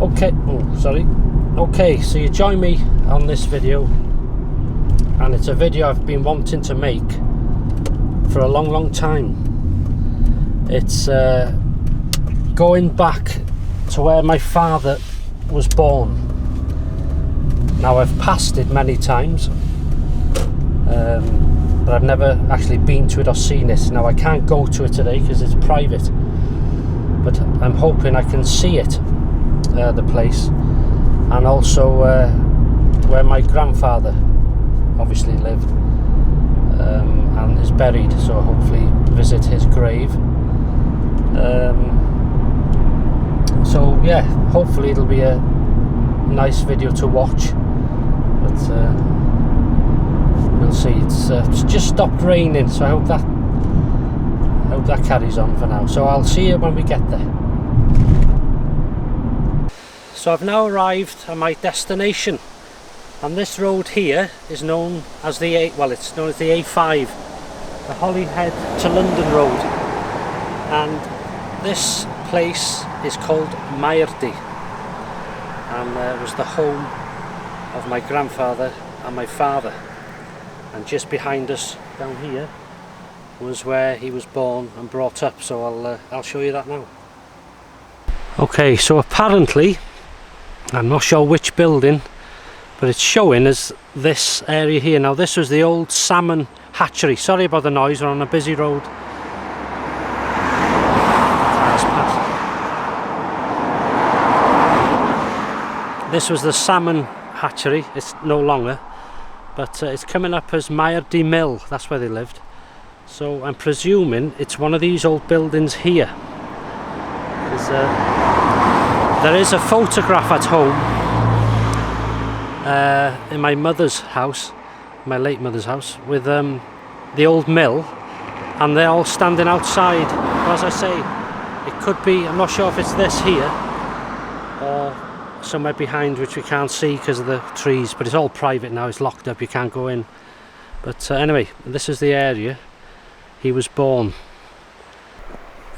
Okay, so you join me on this video, and it's a video I've been wanting to make for a long time. It's going back to where my father was born. Now, I've passed it many times, but I've never actually been to it or seen it. Now, I can't go to it today because it's private, but I'm hoping I can see it, the place, and also where my grandfather obviously lived and is buried, so hopefully visit his grave. So yeah, hopefully it'll be a nice video to watch, but we'll see. It's just stopped raining, so I hope that carries on for now. So I'll see you when we get there. So I've now arrived at my destination, and this road here is known as the it's known as the A5, the Holyhead to London road, and this place is called Maerdy, and it was the home of my grandfather and my father, and just behind us down here was where he was born and brought up. So I'll show you that now. Okay, so apparently, I'm not sure which building, but it's showing as this area here. Now, this was the old salmon hatchery. Sorry about the noise, we're on a busy road. This was the salmon hatchery. It's no longer, but it's coming up as Maerdy Mill. That's where they lived. So I'm presuming it's one of these old buildings here. There is a photograph at home in my mother's house, my late mother's house, with the old mill, and they're all standing outside. But as I say, it could be, I'm not sure if it's this here or somewhere behind which we can't see because of the trees, but it's all private now, it's locked up, you can't go in. But anyway, this is the area he was born.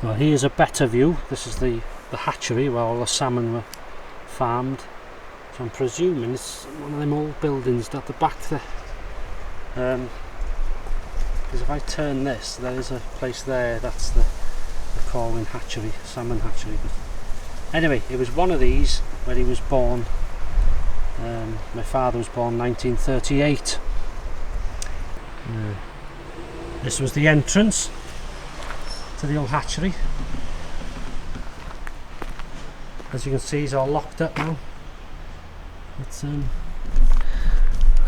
Well, here's a better view. This is the hatchery where all the salmon were farmed. So I'm presuming it's one of them old buildings at the back there. Because if I turn this, there is a place there, that's the Corwin hatchery, salmon hatchery. But anyway, it was one of these where he was born. My father was born 1938. This was the entrance to the old hatchery. As you can see, it's all locked up now. It's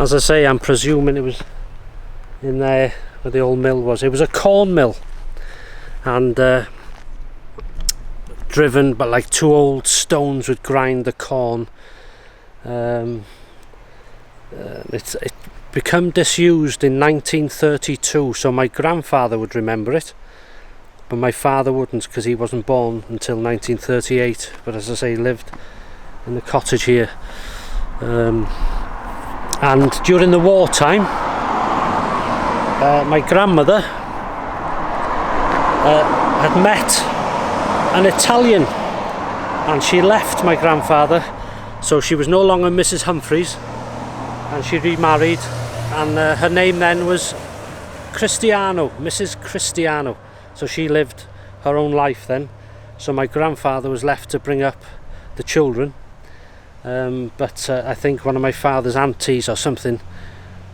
as I say, I'm presuming it was in there where the old mill was. It was a corn mill, and driven by like two old stones would grind the corn. It become disused in 1932, so my grandfather would remember it, but my father wouldn't, because he wasn't born until 1938. But as I say, he lived in the cottage here, and during the wartime, my grandmother had met an Italian, and she left my grandfather, so she was no longer Mrs. Humphreys, and she remarried, and her name then was Cristiano, Mrs. Cristiano. So she lived her own life then, so my grandfather was left to bring up the children, but I think one of my father's aunties or something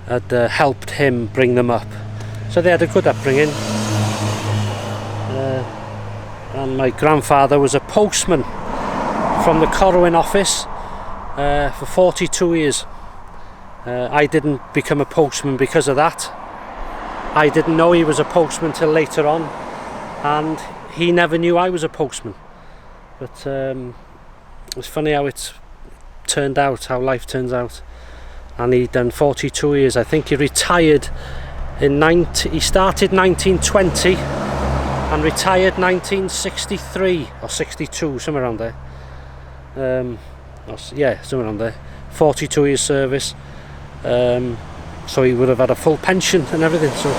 had helped him bring them up, so they had a good upbringing. And my grandfather was a postman from the Corwin office for 42 years. I didn't become a postman because of that. I didn't know he was a postman till later on, and he never knew I was a postman. But it's funny how it's turned out, how life turns out. And he'd done 42 years. I think he retired in he started 1920 and retired 1963 or 62, somewhere around there. Yeah, somewhere around there. 42 years service. So he would have had a full pension and everything. So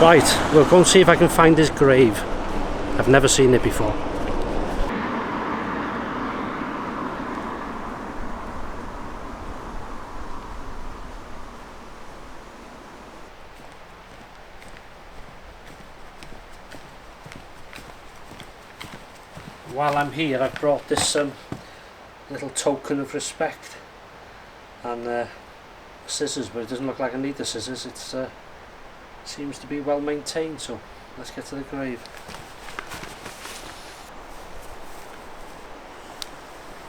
right, we'll go and see if I can find his grave. I've never seen it before. while I'm here, I've brought this little token of respect, and scissors, but it doesn't look like I need the scissors. It's seems to be well maintained, so let's get to the grave.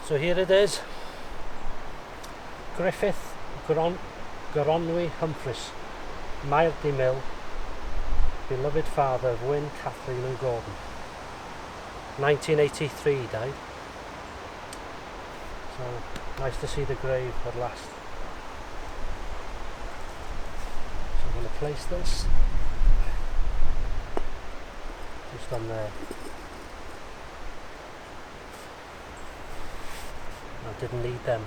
So here it is. Griffith Goronwy Humphreys, Maerdy Mill, beloved father of Wyn, Kathleen and Gordon. 1983 he died. So nice to see the grave at last. So I'm going to place this just on there. I didn't need them.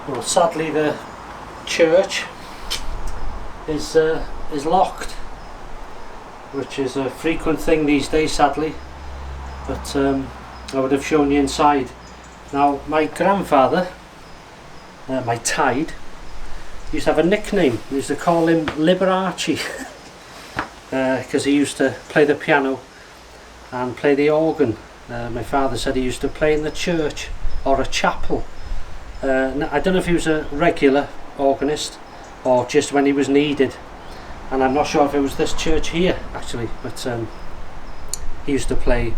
Well, sadly the church is locked, which is a frequent thing these days, sadly, but I would have shown you inside. Now my grandfather, my Taid, used to have a nickname. They used to call him Liberace because he used to play the piano and play the organ. My father said he used to play in the church or a chapel. I don't know if he was a regular organist or just when he was needed, and I'm not sure if it was this church here actually, but he used to play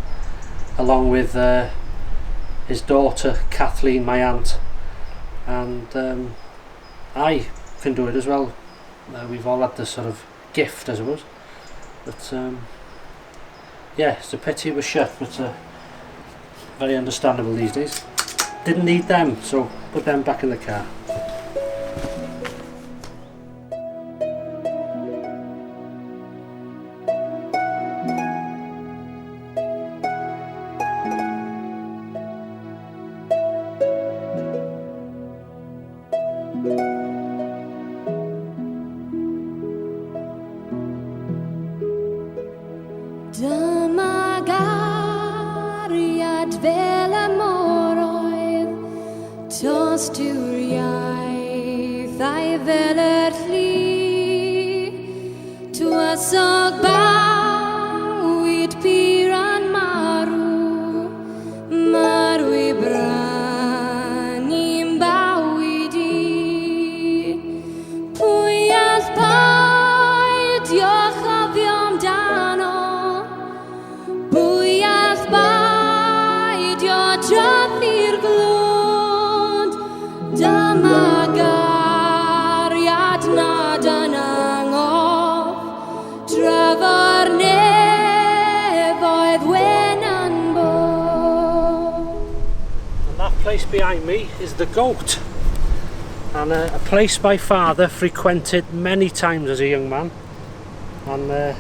along with his daughter Kathleen, my aunt, and I can do it as well. We've all had this sort of gift, I suppose, but yeah, it's a pity it was shut, but very understandable these days. Didn't need them, so put them back in the car. Tosturiaeth ei velertli tua sog bawyd piran marw I bran i'n bawyd I pwy all paid diolch ofio amdano pwy all paid dio trophi'r glwyd dyma gariad nad yn angof drafar nefoedd wen yn bod. And that place behind me is the goat, and a place my father frequented many times as a young man, and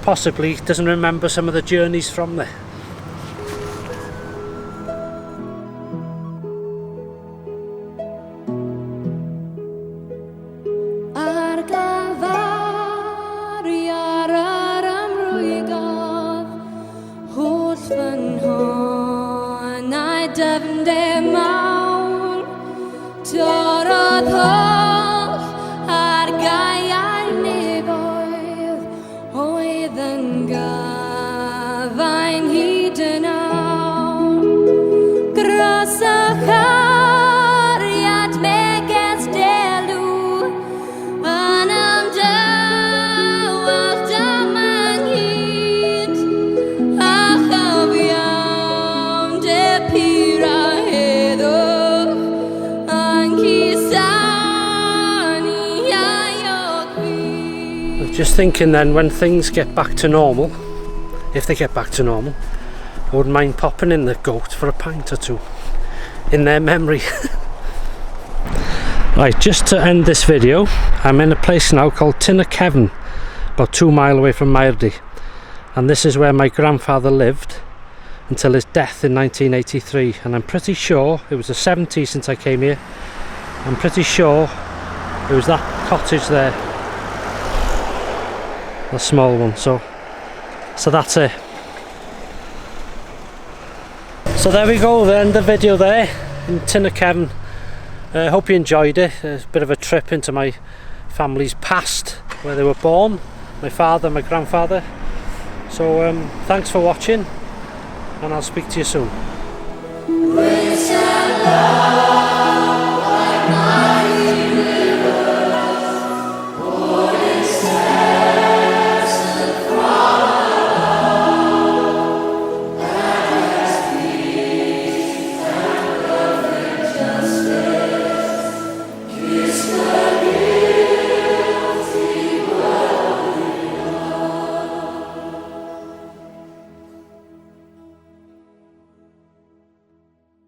possibly doesn't remember some of the journeys from there. Dyfnder mawr torodd holl ar gaiau'r nefoedd oedd yn gafain hyd yn awr gros y chariad meges delw yn ymdywall dyma'n hyd a chafiam dy pira Just thinking then, when things get back to normal, if they get back to normal, I wouldn't mind popping in the goat for a pint or two in their memory. Right, just to end this video, I'm in a place now called Kevin, about 2 miles away from Maerdy, and this is where my grandfather lived until his death in 1983, and I'm pretty sure it was the 70s since I came here. I'm pretty sure it was that cottage there, the small one. So that's it. So there we go, the end of the video there in Tinnerkevern. Hope you enjoyed it. It's a bit of a trip into my family's past, where they were born, my father, my grandfather. So thanks for watching, and I'll speak to you soon.